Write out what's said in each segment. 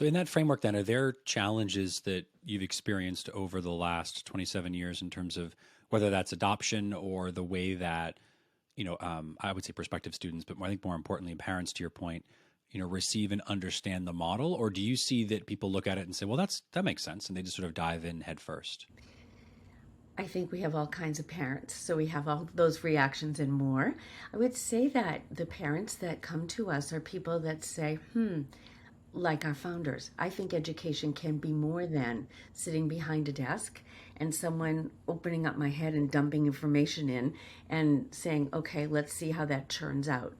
So, in that framework, then, are there challenges that you've experienced over the last 27 years in terms of whether that's adoption or the way that, I would say prospective students, but I think more importantly, parents, to your point, receive and understand the model? Or do you see that people look at it and say, well, that makes sense, and they just sort of dive in head first? I think we have all kinds of parents, so we have all those reactions and more. I would say that the parents that come to us are people that say, like our founders, I think education can be more than sitting behind a desk and someone opening up my head and dumping information in and saying, okay, let's see how that turns out.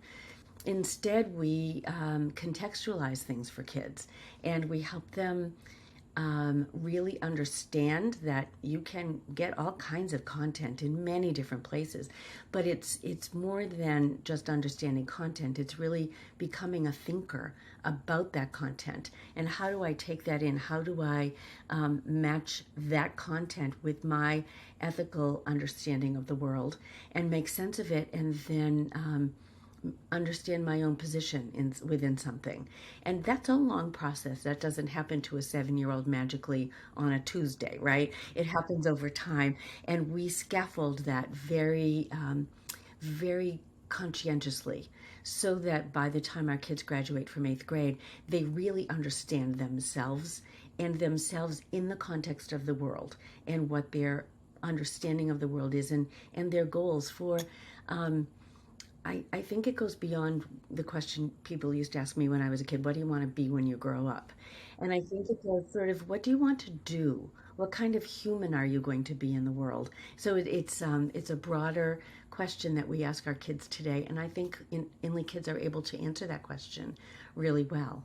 Instead, we contextualize things for kids and we help them really understand that you can get all kinds of content in many different places, but it's more than just understanding content. It's really becoming a thinker about that content, and how do I take that in? How do I match that content with my ethical understanding of the world and make sense of it, and then understand my own position within something. And that's a long process. That doesn't happen to a 7 year old magically on a Tuesday, right? It happens over time. And we scaffold that very conscientiously so that by the time our kids graduate from 8th grade, they really understand themselves and themselves in the context of the world and what their understanding of the world is, and their goals for I think it goes beyond the question people used to ask me when I was a kid, what do you want to be when you grow up? And I think it goes sort of, what do you want to do? What kind of human are you going to be in the world? So it's a broader question that we ask our kids today, and I think Inly kids are able to answer that question really well.